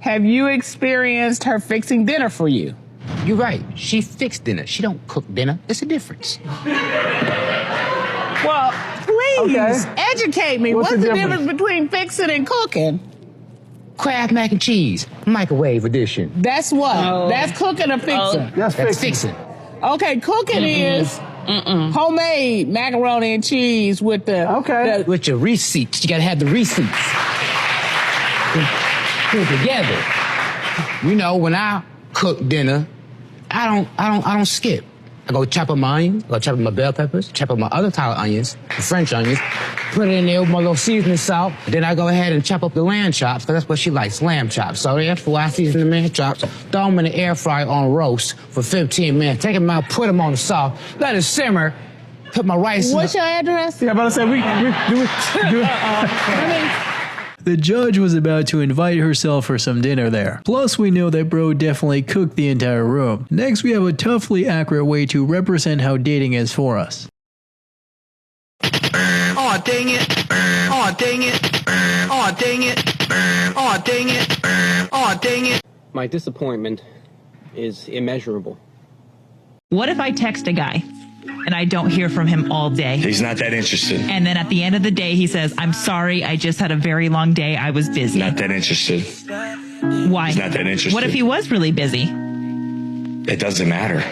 Have you experienced her fixing dinner for you? You're right. She fixed dinner. She don't cook dinner. It's a difference. Well, please educate me. What's the difference between fixing and cooking? Kraft mac and cheese, microwave edition. That's what? Oh. That's cooking or fixing? That's fixing. Okay, cooking is homemade macaroni and cheese with the... with your receipts. You gotta have the receipts. Put it together. You know, when I cook dinner, I don't skip. I go chop up my onions, I go chop up my bell peppers, chop up my other type of onions, the French onions, put it in there with my little seasoning salt. Then I go ahead and chop up the lamb chops, because that's what she likes, lamb chops. So therefore, I season the lamb chops, throw them in the air fryer on roast for 15 minutes, take them out, put them on the salt, let it simmer, put my rice What's your address? Yeah, I'm about to say, The judge was about to invite herself for some dinner there. Plus, we know that bro definitely cooked the entire room. Next, we have a toughly accurate way to represent how dating is for us. Aw, dang it. Aw, dang it. Aw, dang it. Aw, dang it. Aw, dang it. My disappointment is immeasurable. What if I text a guy and I don't hear from him all day? He's not that interested. And then at the end of the day, he says, I'm sorry, I just had a very long day. I was busy. Not that interested. Why? He's not that interested. What if he was really busy? It doesn't matter.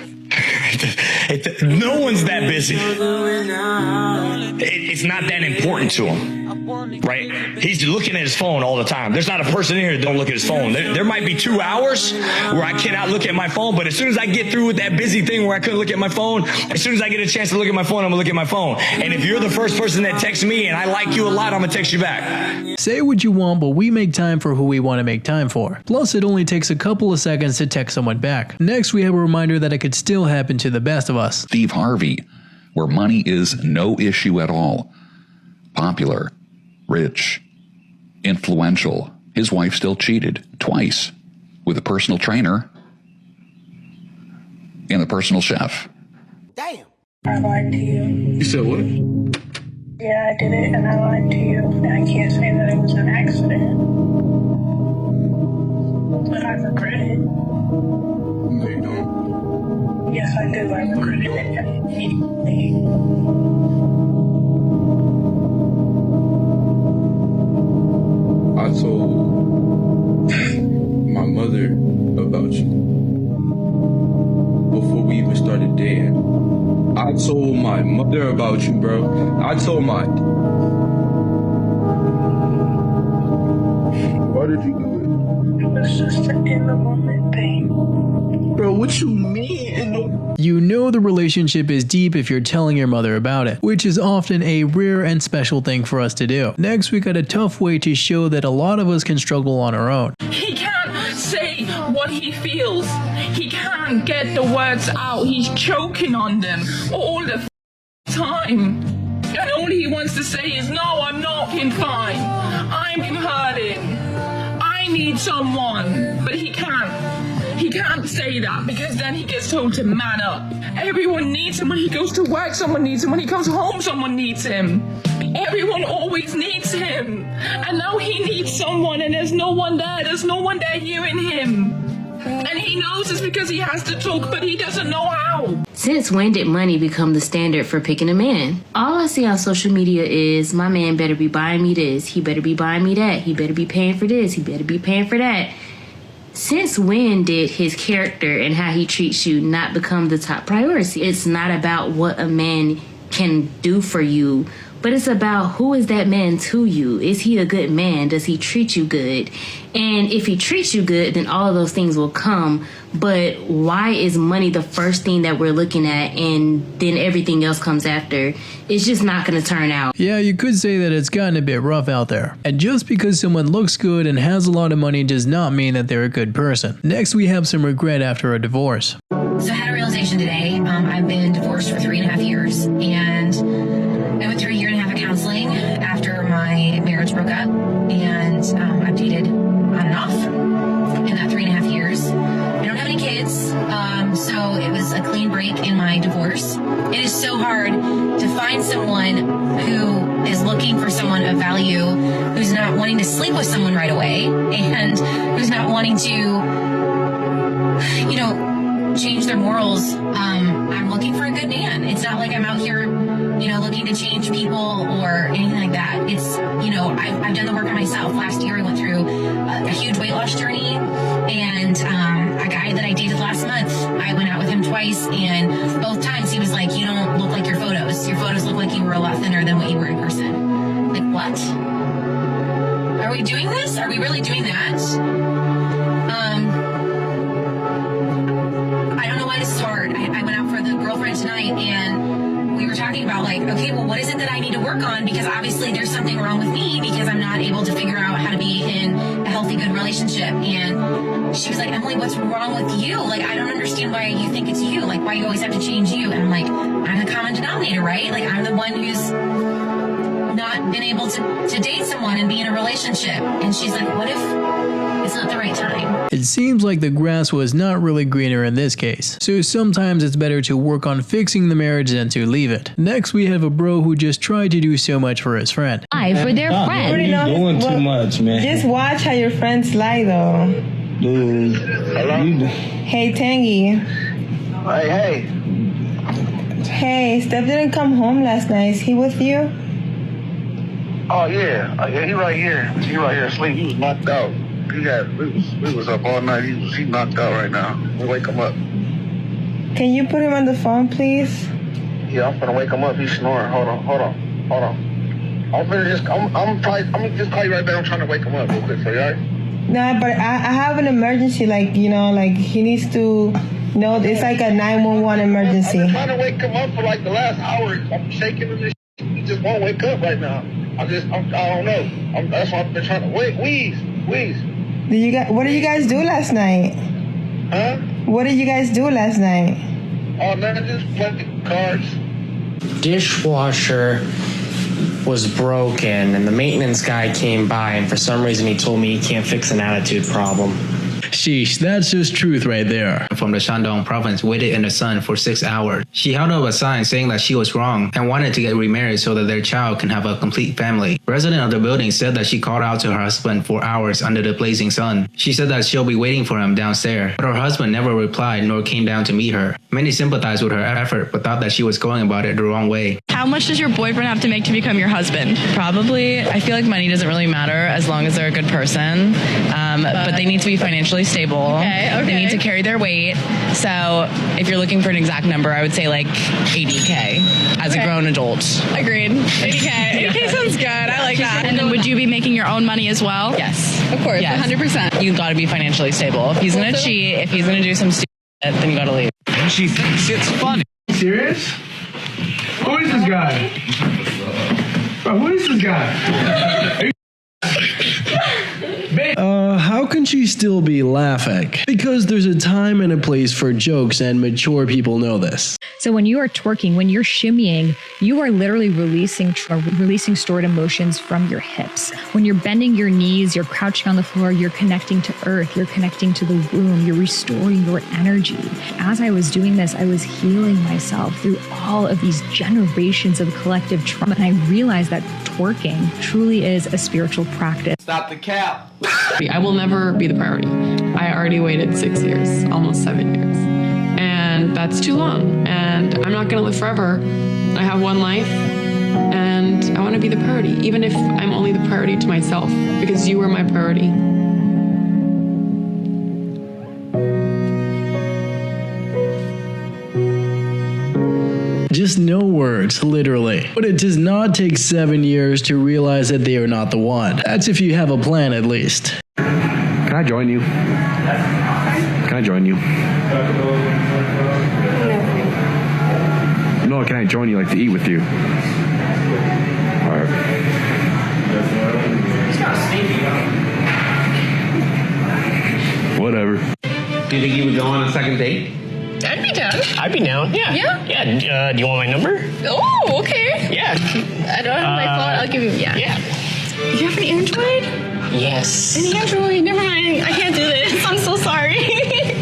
No one's that busy. It's not that important to him, right? He's looking at his phone all the time. There's not a person in here that don't look at his phone. There might be 2 hours where I cannot look at my phone, but as soon as I get through with that busy thing where I couldn't look at my phone, as soon as I get a chance to look at my phone, I'm gonna look at my phone. And if you're the first person that texts me and I like you a lot, I'm gonna text you back. Say what you want, but we make time for who we want to make time for. Plus, it only takes a couple of seconds to text someone back. Next, we have a reminder that it could still happen to the best of us. Steve Harvey, where money is no issue at all. Popular, rich, influential. His wife still cheated twice with a personal trainer and a personal chef. Damn. I lied to you. You said what? Yeah, I did it and I lied to you. And I can't say that it was an accident. But I regret it. No, you don't. Yes, I do. I regret it. I told my mother about you before we even started dating. I told my mother about you, bro. I told my... Why did you do it? It was just an in the moment thing. Bro, what you mean? You know the relationship is deep if you're telling your mother about it, which is often a rare and special thing for us to do. Next, we got a tough way to show that a lot of us can struggle on our own. He can't say what he feels. He can't get the words out. He's choking on them all the time. And all he wants to say is, no, I'm not being fine. I'm hurting. I need someone. But he can't. He can't say that because then he gets told to man up. Everyone needs him. When he goes to work, someone needs him. When he comes home, someone needs him. Everyone always needs him. And now he needs someone and there's no one there. There's no one there hearing him. And he knows it's because he has to talk, but he doesn't know how. Since when did money become the standard for picking a man? All I see on social media is my man better be buying me this. He better be buying me that. He better be paying for this. He better be paying for that. Since when did his character and how he treats you not become the top priority? It's not about what a man can do for you, but it's about who is that man to you. Is he a good man? Does he treat you good? And if he treats you good, then all of those things will come. But why is money the first thing that we're looking at and then everything else comes after? It's just not going to turn out. Yeah, you could say that it's gotten a bit rough out there. And just because someone looks good and has a lot of money does not mean that they're a good person. Next, we have some regret after a divorce. So I had a realization today. I've been divorced for 3.5 years, and I went through 1.5 years of counseling after my marriage broke up, and I've dated on and off in that 3.5 years. I don't have any kids, so it was a clean break in my divorce. It is so hard to find someone who is looking for someone of value, who's not wanting to sleep with someone right away, and who's not wanting to, you know, change their morals. I'm looking for a good man. It's not like I'm out here, you know, looking to change people or anything like that. It's, you know, I've done the work on myself. Last year I went through a huge weight loss journey, and a guy that I dated last month, I went out with him twice, and both times he was like, you don't look like your photos. Your photos look like you were a lot thinner than what you were in person. Like, what? Are we doing this? Are we really doing that? I don't know why this is hard. I went out for the girlfriend tonight, and we were talking about, like, okay, well, what is it that I need to work on? Because obviously there's something wrong with me because I'm not able to figure out how to be in a healthy, good relationship. And she was like, Emily, what's wrong with you? Like, I don't understand why you think it's you. Like, why you always have to change you? And I'm like, I'm the common denominator, right? Like, I'm the one who's not been able to date someone and be in a relationship. And she's like, what if it's not the right time? It seems like the grass was not really greener in this case, so sometimes it's better to work on fixing the marriage than to leave it. Next we have a bro who just tried to do so much for his friend. For their friend. You're doing too much, man. Just watch how your friends lie, though. Dude. Hello? Hey, Tangy. Hey. Hey, Steph didn't come home last night. Is he with you? Oh, yeah. He right here. He right here asleep. He was knocked out. We was up all night. He knocked out right now. We'll wake him up. Can you put him on the phone, please? Yeah, I'm gonna wake him up. He's snoring. Hold on. I'm gonna just call you right back. I'm trying to wake him up real quick for you, all right? Nah, but I have an emergency, like, you know, like he needs to know it's like a 911 emergency. I've been trying to wake him up for like the last hour. I'm shaking him and shit. He just won't wake up right now. I don't know. That's why I've been trying to wheeze. What did you guys do last night? Huh? What did you guys do last night? Oh, man, just playing cards. Dishwasher was broken, and the maintenance guy came by, and for some reason he told me he can't fix an attitude problem. Sheesh, that's just truth right there. From the Shandong province waited in the sun for 6 hours. She held up a sign saying that she was wrong and wanted to get remarried so that their child can have a complete family. Resident of the building said that she called out to her husband for hours under the blazing sun. She said that she'll be waiting for him downstairs, but her husband never replied nor came down to meet her. Many sympathized with her effort but thought that she was going about it the wrong way. How much does your boyfriend have to make to become your husband? Probably, I feel like money doesn't really matter as long as they're a good person. But they need to be financially stable. Okay. They need to carry their weight. So if you're looking for an exact number, I would say like 80K as a grown adult. Agreed. 80K. 80K sounds good. I like that. And then would you be making your own money as well? Yes. Of course. Yes. 100%. You got to be financially stable. If he's going to cheat, if he's going to do some stupid shit, then you got to leave. And she thinks it's funny. Serious? Who is this guy? Bro, who is this guy? How can she still be laughing? Because there's a time and a place for jokes, and mature people know this. So when you are twerking, when you're shimmying, you are literally releasing stored emotions from your hips. When you're bending your knees, you're crouching on the floor, you're connecting to earth, you're connecting to the womb, you're restoring your energy. As I was doing this, I was healing myself through all of these generations of collective trauma. And I realized that twerking truly is a spiritual practice. Stop the cap. I will never be the priority. I already waited 6 years, almost 7 years. And that's too long. And I'm not going to live forever. I have one life and I want to be the priority, even if I'm only the priority to myself, because you are my priority. Just no words, literally. But it does not take 7 years to realize that they are not the one. That's if you have a plan, at least. Can I join you? No, can I join you, like, to eat with you? Alright. Whatever. Do you think you would go on a second date? I'd be down. I'd be down, yeah. Yeah? Do you want my number? Oh, okay. Yeah. I don't have my phone. I'll give you, yeah. You have an Android? Yes. An Android? Never mind. I can't do this. I'm so sorry.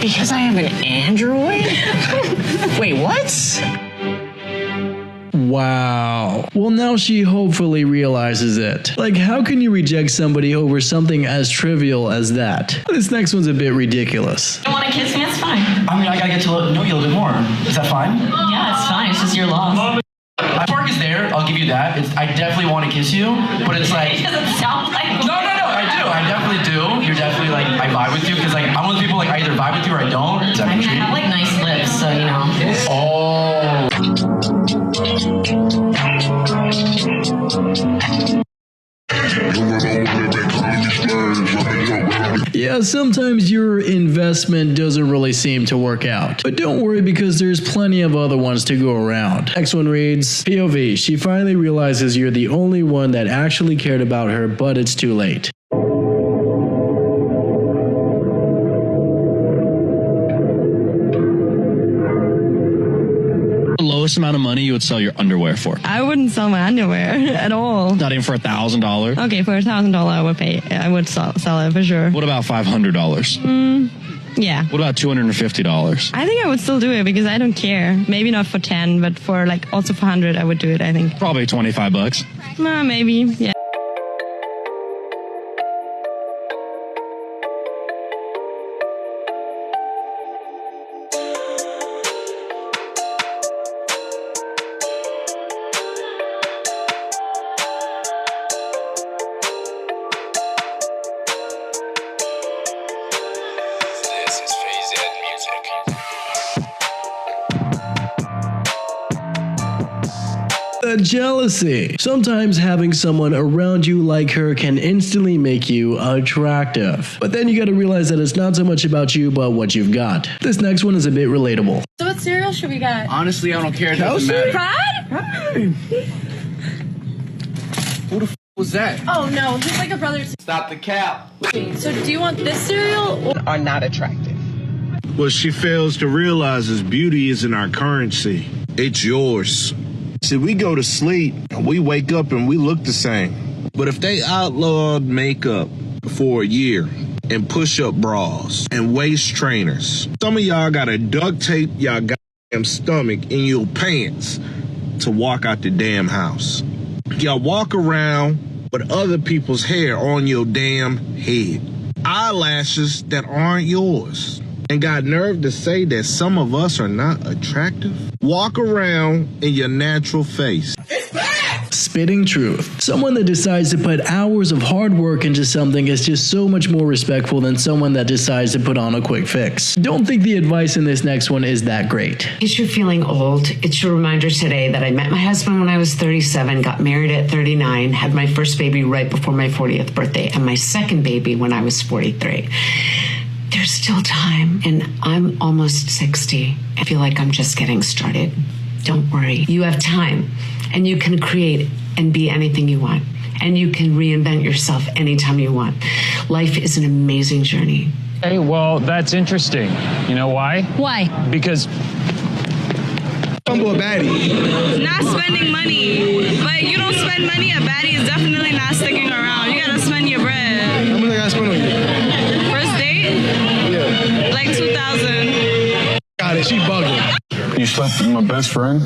Because I have an Android? Wait, what? Wow. Well, now she hopefully realizes it. Like, how can you reject somebody over something as trivial as that? This next one's a bit ridiculous. You want to kiss me? It's fine. I mean, I gotta get to know you a little bit more. Is that fine? Yeah, it's fine. It's just your loss. Spark is there. I'll give you that. I definitely want to kiss you, but it's like. It doesn't sound like. No, I do. I definitely do. You're definitely like, I vibe with you because like I'm one of those people like I either vibe with you or I don't. I mean, I have like nice lips, so you know. Oh. Yeah, sometimes your investment doesn't really seem to work out. But don't worry because there's plenty of other ones to go around. Next one reads, POV, she finally realizes you're the only one that actually cared about her, but it's too late. Lowest amount of money you would sell your underwear for? I wouldn't sell my underwear at all. Not even for $1,000? Okay, for $1,000 I would pay. I would sell it for sure. What about $500? Yeah. What about $250? I think I would still do it because I don't care. Maybe not for 10, but for like also for 100 I would do it, I think. Probably $25. Maybe, yeah. Jealousy. Sometimes having someone around you like her can instantly make you attractive. But then you gotta realize that it's not so much about you, but what you've got. This next one is a bit relatable. So what cereal should we get? Honestly, I don't care. It doesn't matter. Brad? Who the f was that? Oh no, he's like a brother. Stop the cap. So do you want this cereal or are not attractive? What she fails to realize is beauty isn't our currency. It's yours. See, we go to sleep, and we wake up and we look the same. But if they outlawed makeup for a year and push-up bras and waist trainers, some of y'all gotta duct tape y'all goddamn stomach in your pants to walk out the damn house. Y'all walk around with other people's hair on your damn head. Eyelashes that aren't yours. And got nerve to say that some of us are not attractive? Walk around in your natural face. Spitting truth. Someone that decides to put hours of hard work into something is just so much more respectful than someone that decides to put on a quick fix. Don't think the advice in this next one is that great. In case you're feeling old, it's your reminder today that I met my husband when I was 37, got married at 39, had my first baby right before my 40th birthday, and my second baby when I was 43. There's still time, and I'm almost 60. I feel like I'm just getting started. Don't worry. You have time, and you can create and be anything you want, and you can reinvent yourself anytime you want. Life is an amazing journey. Hey, well, that's interesting. You know why? Why? Because I'm a baddie. Not spending money. But you don't spend money, a baddie is definitely not sticking around. You gotta spend your bread. How much I gotta spend on you? First date? Yeah. Like 2,000. Got it, she bugging. You slept with my best friend?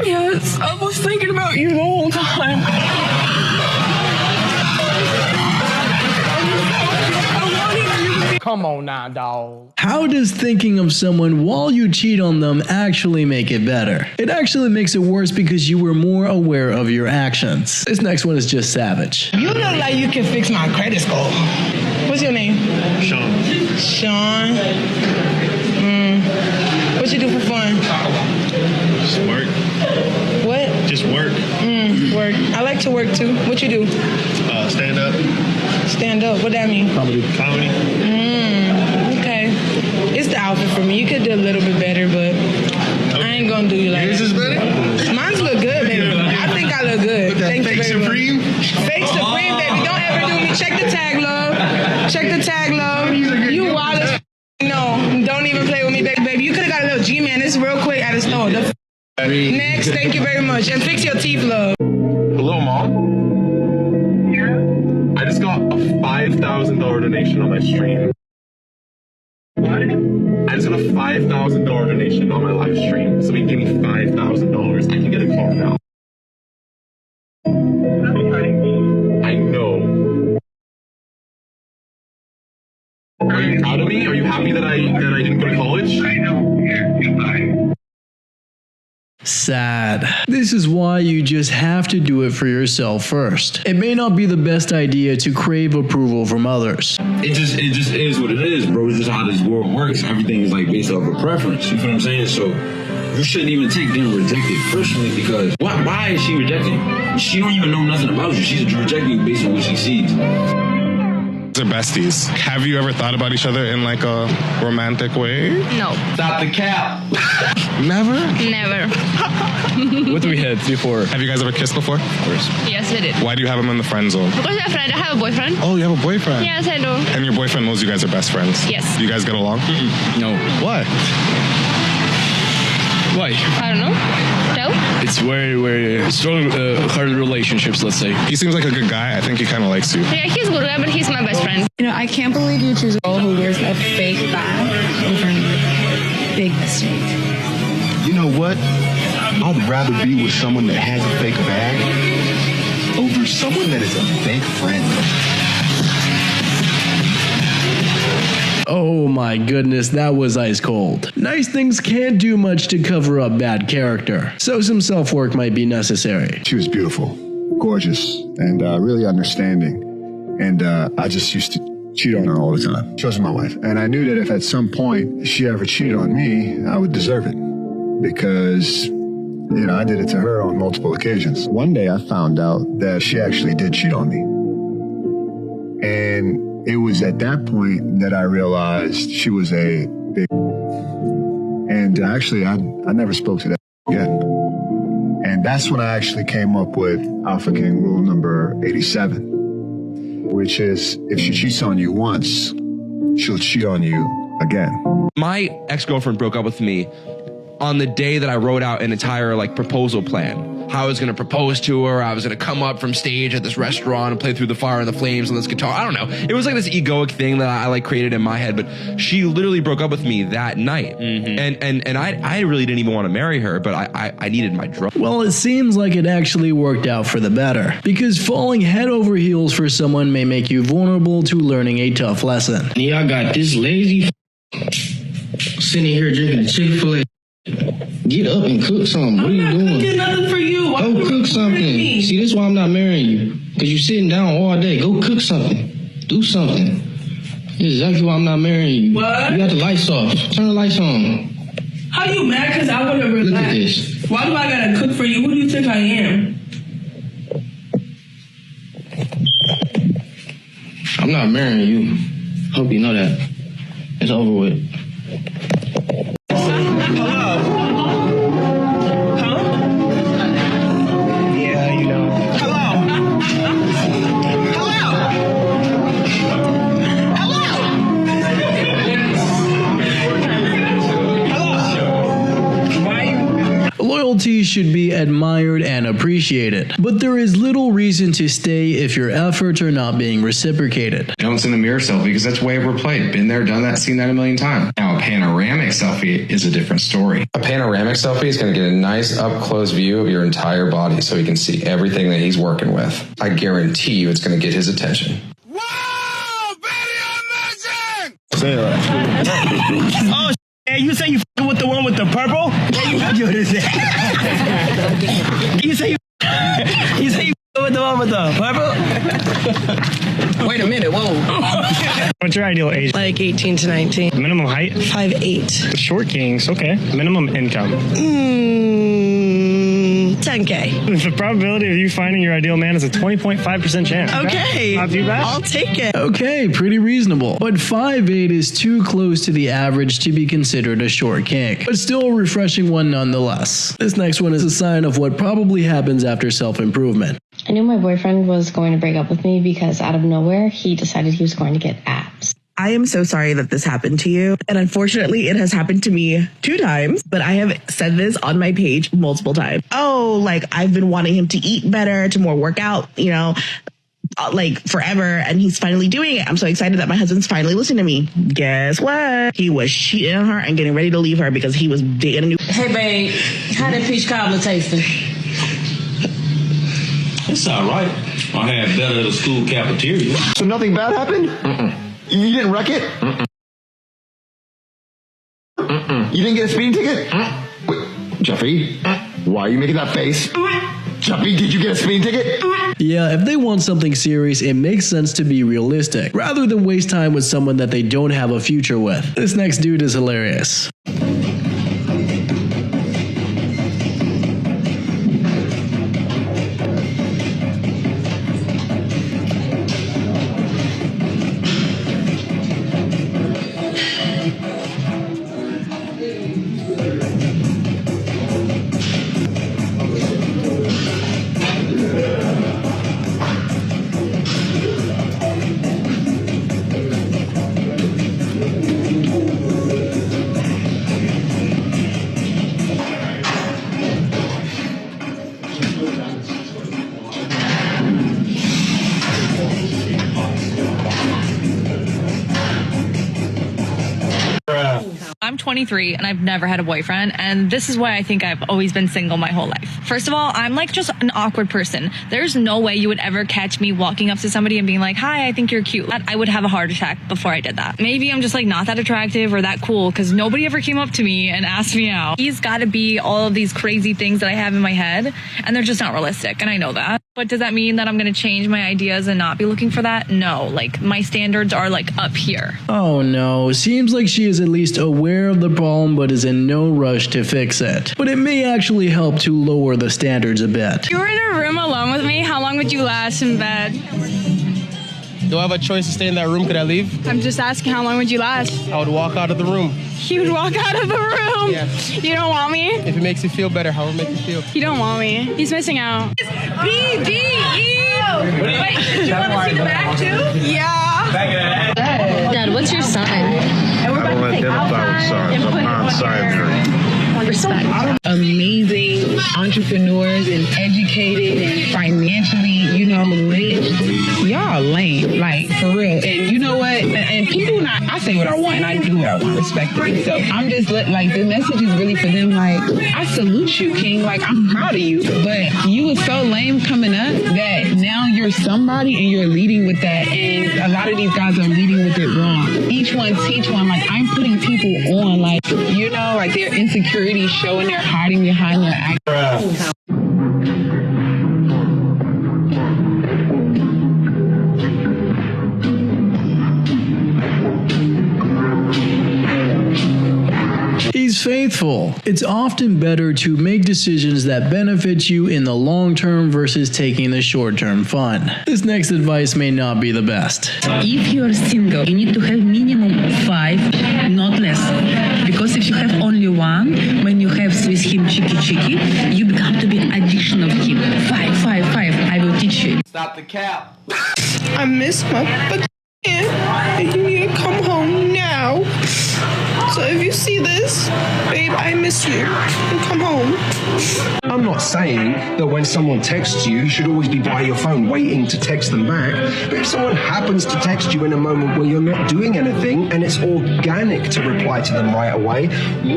Yes, I was thinking about you the whole time. Come on now, dog. How does thinking of someone while you cheat on them actually make it better? It actually makes it worse because you were more aware of your actions. This next one is just savage. You look like you can fix my credit score. What's your name? Sean. Sean. What you do for fun? Just work. What? Just work. Work. I like to work too. What you do? Stand up. Stand up. What that mean? Comedy. Okay. It's the outfit for me. You could do a little bit better, but I ain't gonna do you like Yours is better? Mine's look good, baby. I think I look good. Thank you very Supreme? much. Fake Supreme, baby. Don't ever do me. Check the tag, love. Check the tag, love. You wild as no. Don't even play with me, baby. You could have got a little G-Man. This real quick at a store. Next, thank you very much. And fix your teeth, love. Hello, Mom. I just got a $5,000 donation on my stream. What? I just got a $5,000 donation on my live stream. Somebody gave me $5,000. I can get a car now. I know. Are you proud of me? Are you happy that I didn't go to college? I know. Yeah, goodbye. Sad. This is why you just have to do it for yourself first. It may not be the best idea to crave approval from others. It just is what it is, bro. It's just how this world works. Everything is like based off of preference. You feel what I'm saying? So you shouldn't even take them rejected personally, because why is she rejecting? She don't even know nothing about you. She's rejecting you based on what she sees. They're besties. Have you ever thought about each other in like a romantic way? No. Stop the cap. Never? Never. What do we hit before? Have you guys ever kissed before? Of course. Yes, I did. Why do you have him in the friend zone? Because I'm a friend. I have a boyfriend. Oh, you have a boyfriend? Yes, I do. And your boyfriend knows you guys are best friends? Yes. You guys get along? No. Why? Why? I don't know. No? It's very strong, hard relationships, let's say. He seems like a good guy. I think he kind of likes you. Yeah, he's a good guy, but he's my best friend. You know, I can't believe you choose a girl who wears a fake bag over a big mistake. You know what? I'd rather be with someone that has a fake bag over someone that is a fake friend. Oh my goodness, that was ice cold. Nice things can't do much to cover up bad character, so some self-work might be necessary. She was beautiful, gorgeous, and really understanding. And I just used to cheat on her all the time. She wasn't my wife. And I knew that if at some point she ever cheated on me, I would deserve it. Because, you know, I did it to her on multiple occasions. One day I found out that she actually did cheat on me. And it was at that point that I realized she was a big... And actually, I never spoke to that again. And that's when I actually came up with Alpha King rule number 87, which is if she cheats on you once, she'll cheat on you again. My ex-girlfriend broke up with me on the day that I wrote out an entire like proposal plan. How I was going to propose to her. I was going to come up from stage at this restaurant and play Through the Fire and the Flames on this guitar. I don't know. It was like this egoic thing that I like created in my head, but she literally broke up with me that night. And I really didn't even want to marry her, but I needed my drug. Well, it seems like it actually worked out for the better, because falling head over heels for someone may make you vulnerable to learning a tough lesson. Y'all got this lazy sitting here drinking Chick-fil-A. Get up and cook something. What are you doing? Cooking nothing for you. Why Go cook something. See, this is why I'm not marrying you. Because you're sitting down all day. Go cook something. Do something. This is exactly why I'm not marrying you. What? You got the lights off. Turn the lights on. How you mad? Because I want to relax. Look at this. Why do I got to cook for you? Who do you think I am? I'm not marrying you. Hope you know that. It's over with. Loyalty should be admired and appreciated, but there is little reason to stay if your efforts are not being reciprocated. Don't send a mirror selfie because that's way overplayed. Been there, done that, seen that a million times. Now, a panoramic selfie is a different story. A panoramic selfie is going to get a nice up-close view of your entire body so he can see everything that he's working with. I guarantee you it's going to get his attention. Say that. Oh, hey, you say you f***ing with the one with the purple? You say you f***ing with the one with the purple? Wait a minute. Whoa. What's your ideal age? Like 18 to 19. Minimum height? 5'8". Short kings, okay. Minimum income? 10K. The probability of you finding your ideal man is a 20.5% chance. Okay. Not too bad. I'll take it. Okay, pretty reasonable. But 5'8" is too close to the average to be considered a short king, but still a refreshing one nonetheless. This next one is a sign of what probably happens after self-improvement. I knew my boyfriend was going to break up with me because out of nowhere, he decided he was going to get abs. I am so sorry that this happened to you. And unfortunately, it has happened to me 2 times, but I have said this on my page multiple times. Oh, like I've been wanting him to eat better, to more work out, you know, like forever. And he's finally doing it. I'm so excited that my husband's finally listening to me. Guess what? He was cheating on her and getting ready to leave her because he was dating a new. Hey, babe, how that peach cobbler tasting? It's all right. I had better at the school cafeteria. So nothing bad happened? You didn't wreck it? You didn't get a speeding ticket? Wait, Jeffrey, why are you making that face? Jeffrey, did you get a speeding ticket? Yeah, if they want something serious, it makes sense to be realistic, rather than waste time with someone that they don't have a future with. This next dude is hilarious. I'm 23 and I've never had a boyfriend, and this is why I think I've always been single my whole life. First of all, I'm like just an awkward person. There's no way you would ever catch me walking up to somebody and being like, hi, I think you're cute. I would have a heart attack before I did that. Maybe I'm just like not that attractive or that cool because nobody ever came up to me and asked me out. He's got to be all of these crazy things that I have in my head, and they're just not realistic, and I know that. But does that mean that I'm going to change my ideas and not be looking for that? No, like my standards are like up here. Oh no, seems like she is at least aware of the problem but is in no rush to fix it. But it may actually help to lower the standards a bit. If you were in a room alone with me, how long would you last in bed? Do I have a choice to stay in that room? Could I leave? I'm just asking, how long would you last? I would walk out of the room. You would walk out of the room? Yeah. You don't want me? If it makes you feel better, how would it make you feel? You don't want me. He's missing out. B-D-E! Wait, did you want to see the back too? Yeah. Dad, what's your sign? I don't identify with signs. I'm non-binary. Respect. Amazing entrepreneurs and educated and financially, rich. Y'all lame, like for real. And you know what? And people not, I say what I want and I do what I want, respectfully. So I'm just like the message is really for them. Like I salute you, King. Like I'm proud of you. But you was so lame coming up that now you're somebody and you're leading with that. And a lot of these guys are leading with it wrong. Each one teach one. Like I'm putting people on, like like their insecurities showing, they're hiding behind their act. He's faithful. It's often better to make decisions that benefit you in the long term versus taking the short term fun. This next advice may not be the best. If you're single, you need to have minimum 5, not less. Because if you have only one, when you have with him cheeky, you become to be addiction of him. 5. I will teach you. Stop the cap. I miss my and you need to come home now. So if you see this, babe, I miss you. And come home. I'm not saying that when someone texts you, you should always be by your phone waiting to text them back. But if someone happens to text you in a moment where you're not doing anything and it's organic to reply to them right away,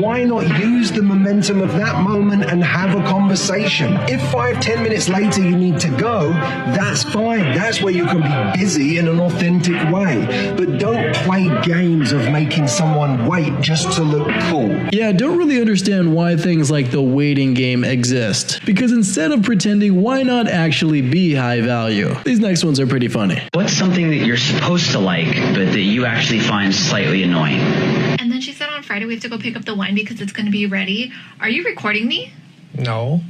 why not use the momentum of that moment and have a conversation? If 5-10 minutes later you need to go, that's fine. That's where you can be busy in an authentic way. But don't play games of making someone wait just to look cool. Yeah, don't really understand why things like the waiting game exist. Because instead of pretending, why not actually be high value? These next ones are pretty funny. What's something that you're supposed to like, but that you actually find slightly annoying? And then she said on Friday we have to go pick up the wine because it's going to be ready. Are you recording me? No.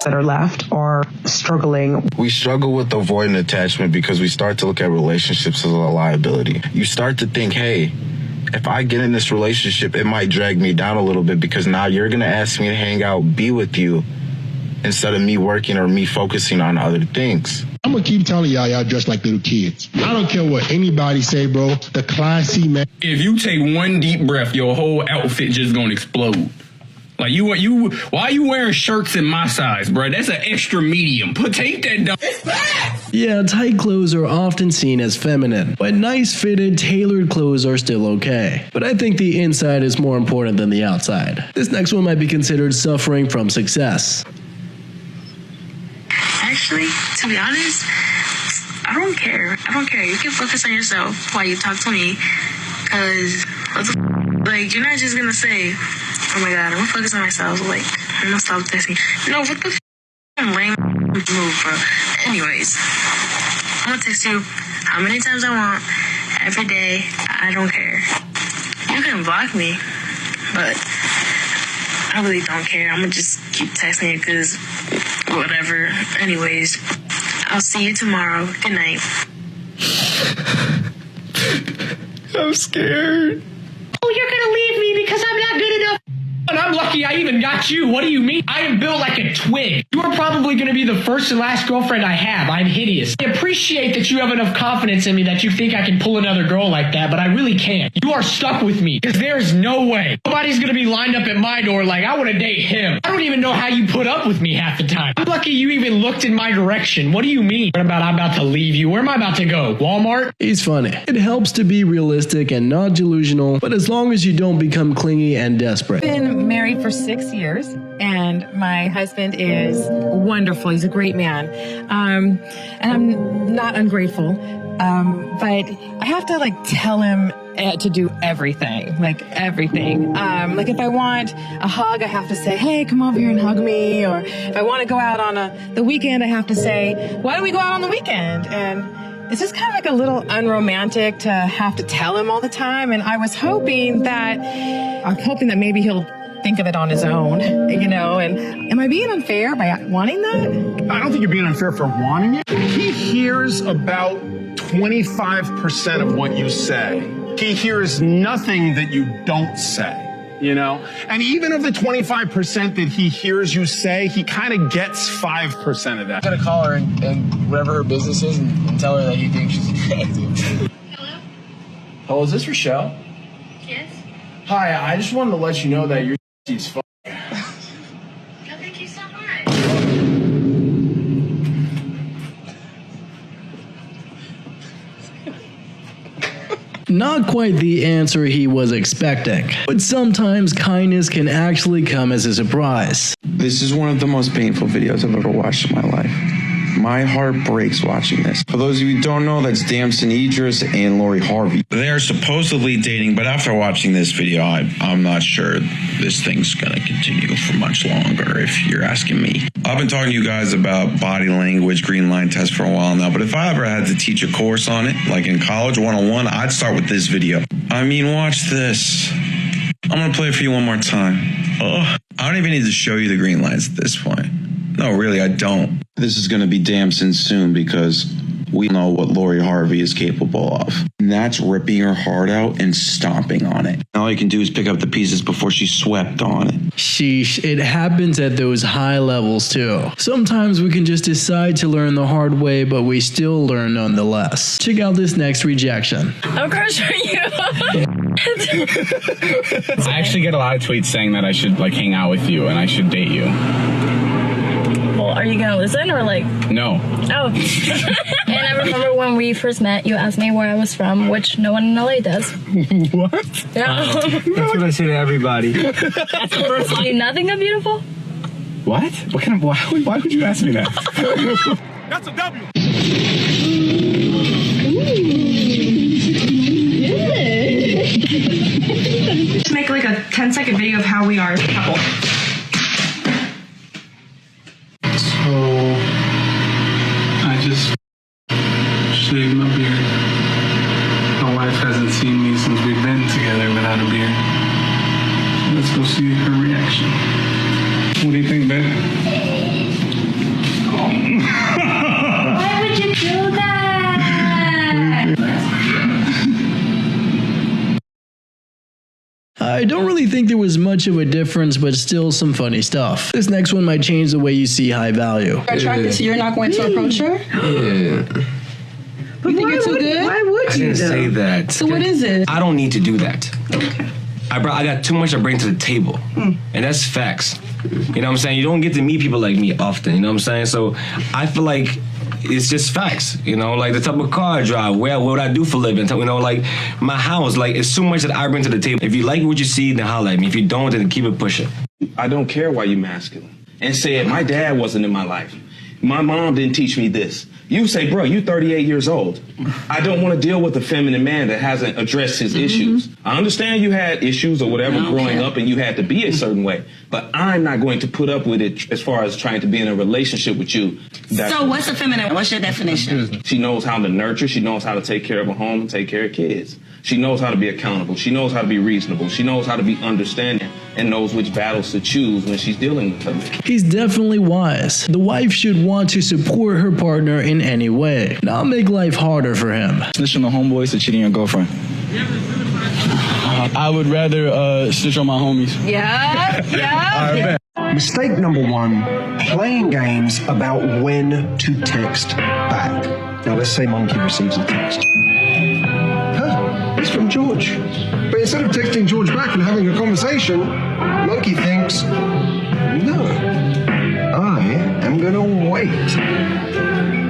That are left are struggling. We struggle with avoiding attachment because we start to look at relationships as a liability. You start to think, hey, if I get in this relationship, it might drag me down a little bit because now you're going to ask me to hang out, be with you, instead of me working or me focusing on other things. I'm going to keep telling y'all dress like little kids. I don't care what anybody say, bro. The classy man. If you take one deep breath, your whole outfit just going to explode. Like why are you wearing shirts in my size, bro? That's an extra medium. Take that down. Yeah, tight clothes are often seen as feminine, but nice fitted, tailored clothes are still okay. But I think the inside is more important than the outside. This next one might be considered suffering from success. Actually, to be honest, I don't care. You can focus on yourself while you talk to me. Cause like you're not just gonna say, oh my god, I'm gonna focus on myself. Like I'm gonna stop texting. No, what the lame move, bro. Anyways, I'm gonna text you how many times I want every day. I don't care. You can block me, but I really don't care. I'm gonna just keep texting you because whatever. Anyways, I'll see you tomorrow. Good night. I'm scared. Oh, you're gonna leave me because I'm not good enough. And I'm lucky I even got you. What do you mean? I am built like a twig. You are probably going to be the first and last girlfriend I have. I'm hideous. I appreciate that you have enough confidence in me that you think I can pull another girl like that, but I really can't. You are stuck with me because there's no way. Nobody's going to be lined up at my door like I want to date him. I don't even know how you put up with me half the time. I'm lucky you even looked in my direction. What do you mean? What about I'm about to leave you? Where am I about to go? Walmart? He's funny. It helps to be realistic and not delusional, but as long as you don't become clingy and desperate. Been married for 6 years, and my husband is wonderful. He's a great man, and I'm not ungrateful, but I have to tell him to do everything, like if I want a hug, I have to say, hey, come over here and hug me. Or if I want to go out on the weekend, I have to say, why don't we go out on the weekend? And it's just kind of like a little unromantic to have to tell him all the time. And I was hoping that maybe he'll think of it on his own, And am I being unfair by wanting that? I don't think you're being unfair for wanting it. He hears about 25% of what you say. He hears nothing that you don't say, And even of the 25% that he hears you say, he kind of gets 5% of that. I'm gonna call her and whatever her business is and tell her that you think she's attractive. Hello? Oh, is this Rochelle? Yes? Hi, I just wanted to let you know that you're as fuck. No, thank you so much. Not quite the answer he was expecting, but sometimes kindness can actually come as a surprise. This is one of the most painful videos I've ever watched in my life. My heart breaks watching this. For those of you who don't know, that's Damson Idris and Lori Harvey. They're supposedly dating, but after watching this video, I'm not sure this thing's gonna continue for much longer, if you're asking me. I've been talking to you guys about body language, green line test for a while now, but if I ever had to teach a course on it, like in college 101, I'd start with this video. I mean, watch this. I'm gonna play it for you one more time. I don't even need to show you the green lines at this point. No, really, I don't. This is going to be Damson soon because we know what Lori Harvey is capable of. And that's ripping her heart out and stomping on it. All you can do is pick up the pieces before she's swept on it. Sheesh, it happens at those high levels too. Sometimes we can just decide to learn the hard way, but we still learn nonetheless. Check out this next rejection. I'm crushing you. I actually get a lot of tweets saying that I should hang out with you and I should date you. Well, are you gonna listen or No. Oh. And I remember when we first met, you asked me where I was from, which no one in LA does. What? Yeah. That's what I say to everybody. That's honestly nothing of beautiful. What? What kind of? Why would you ask me that? That's a W. Let's make a 10-second video of how we are as a couple. So I just shaved my beard. My wife hasn't seen me since we've been together without a beard. Let's go see her reaction. What do you think, babe? Why would you do that? I don't really think there was much of a difference, but still some funny stuff. This next one might change the way you see high value. Attracted, so you're not going to approach her? Yeah. You think you're too good? Why would I didn't say that. So what is it? I don't need to do that. Okay. I got too much to bring to the table. And that's facts. You know what I'm saying? You don't get to meet people like me often, you know what I'm saying? So I feel like it's just facts, you know, like the type of car I drive, what would I do for a living, you know, like my house, like it's so much that I bring to the table. If you like what you see, then holler at me. If you don't, then keep it pushing. I don't care why you masculine. And said, my dad wasn't in my life. My mom didn't teach me this. You say, bro, you 38 years old. I don't want to deal with a feminine man that hasn't addressed his issues. I understand you had issues or whatever growing up and you had to be a certain way, but I'm not going to put up with it as far as trying to be in a relationship with you. So what's a feminine? What's your definition? She knows how to nurture. She knows how to take care of a home and take care of kids. She knows how to be accountable. She knows how to be reasonable. She knows how to be understanding and knows which battles to choose when she's dealing with her. He's definitely wise. The wife should want to support her partner in any way, not make life harder for him. Snitch on the homeboys or cheating on your girlfriend? I would rather snitch on my homies. Yeah. Mistake number one, playing games about when to text back. Now let's say Monkey receives a text. It's from George. But instead of texting George back and having a conversation, Monkey thinks, no, I am going to wait.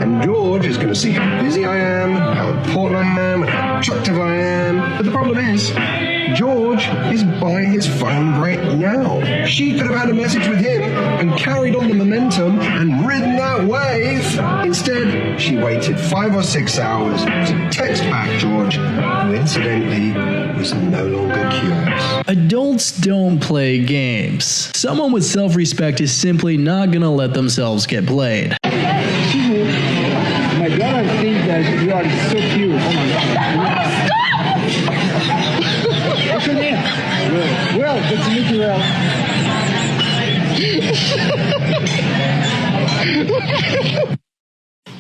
And George is going to see how busy I am, how important I am, how attractive I am. But the problem is, George is by his phone right now. She could have had a message with him and carried on the momentum and ridden that wave. Instead, she waited 5 or 6 hours to text back George, who incidentally was no longer curious. Adults don't play games. Someone with self-respect is simply not gonna let themselves get played. My daughter thinks that you are so cute. Oh my God. What's your name? Well, good to meet you, Well.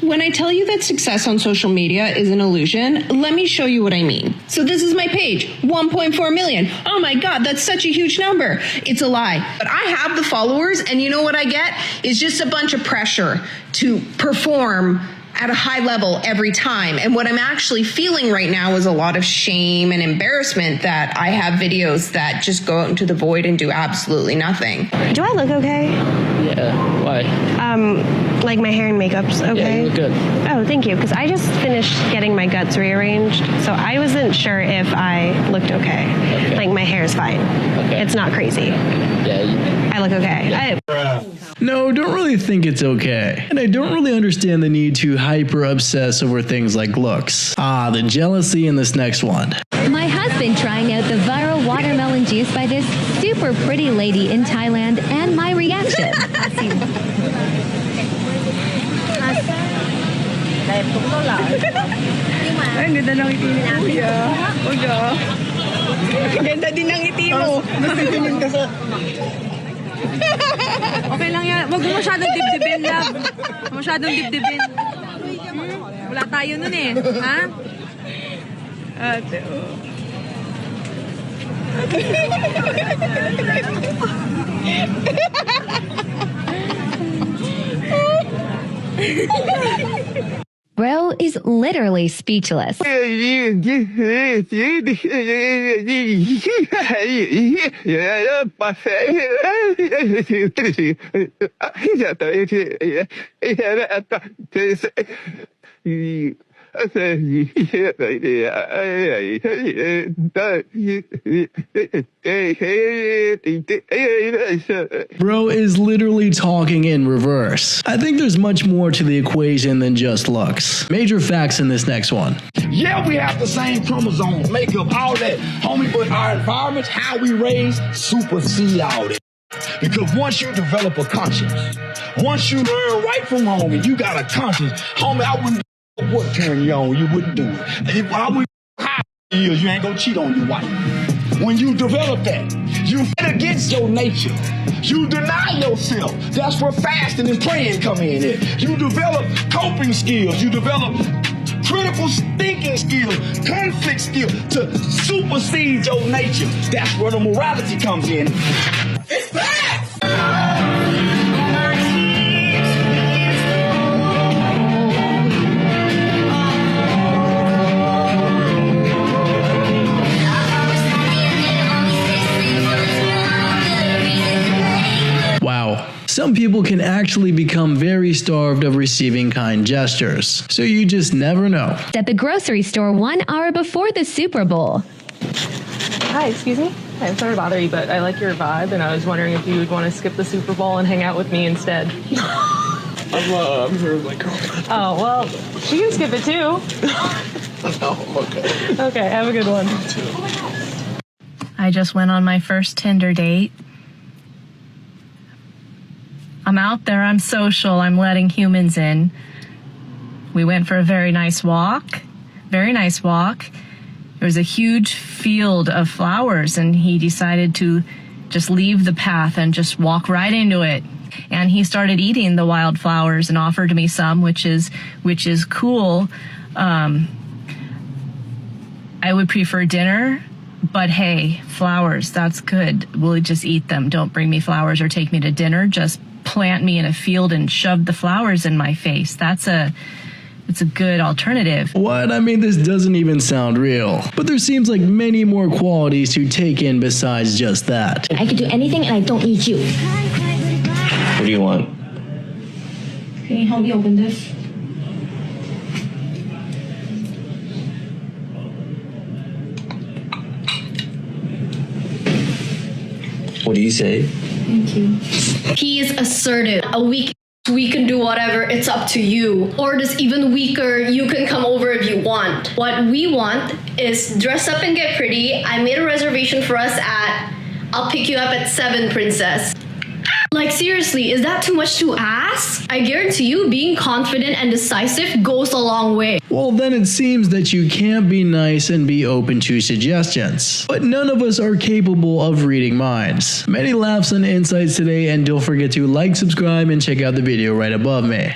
When I tell you that success on social media is an illusion, let me show you what I mean. So this is my page, 1.4 million. Oh my God, that's such a huge number. It's a lie. But I have the followers, and you know what I get? It's just a bunch of pressure to perform at a high level every time. And what I'm actually feeling right now is a lot of shame and embarrassment that I have videos that just go out into the void and do absolutely nothing. Do I look okay? Yeah, why? Like my hair and makeup's okay? Yeah, you look good. Oh, thank you, because I just finished getting my guts rearranged, so I wasn't sure if I looked okay. Like my hair's fine. Okay. It's not crazy. Yeah. I look okay. No, don't really think it's okay. And I don't really understand the need to hyper-obsess over things like looks. Ah, the jealousy in this next one. My husband trying out the viral watermelon juice by this super pretty lady in Thailand and my reaction. Ang ganda ng ngiti ni Kuya. Kuya. Ang ganda din ng ngiti mo. Nasitingin ka sa... Okay lang yan. Huwag mo masyadong dibdibin, love. Masyadong dibdibin. Wala tayo nun eh. Ha? Ate, Bro is literally speechless. Bro is literally talking in reverse. I think there's much more to the equation than just looks. Major facts in this next one. Yeah, we have the same chromosomes, makeup, all that, homie, but our environments, how we raise, supersede all that. Because once you develop a conscience, once you learn right from wrong and you got a conscience, homie, I wouldn't what turn you on, you wouldn't do it. If I would high years, you ain't gonna cheat on your wife. When you develop that, you fight against your nature. You deny yourself. That's where fasting and praying come in there. You develop coping skills. You develop critical thinking skills, conflict skills to supersede your nature. That's where the morality comes in. It's facts! people can actually become very starved of receiving kind gestures. So you just never know. At the grocery store 1 hour before the Super Bowl. Hi, excuse me? Hi, I'm sorry to bother you, but I like your vibe, and I was wondering if you would want to skip the Super Bowl and hang out with me instead. I'm here with my girlfriend. Oh, well, she can skip it too. No, I'm okay. Okay, have a good one. You too. I just went on my first Tinder date. I'm out there, I'm social, I'm letting humans in. We went for a very nice walk. Very nice walk. There was a huge field of flowers, and he decided to just leave the path and just walk right into it. And he started eating the wildflowers and offered me some, which is cool. I would prefer dinner, but hey, flowers, that's good. We'll just eat them. Don't bring me flowers or take me to dinner. Just plant me in a field and shove the flowers in my face. It's a good alternative. What? I mean, this doesn't even sound real. But there seems like many more qualities to take in besides just that. I can do anything and I don't need you. What do you want? Can you help me open this? What do you say? Thank you. He is assertive. We can do whatever, it's up to you. Or just even weaker, you can come over if you want. What we want is dress up and get pretty. I made a reservation for us at, I'll pick you up at 7, princess. Like seriously, is that too much to ask? I guarantee you being confident and decisive goes a long way. Well, then it seems that you can't be nice and be open to suggestions. But none of us are capable of reading minds. Many laughs and insights today, and don't forget to like, subscribe, and check out the video right above me.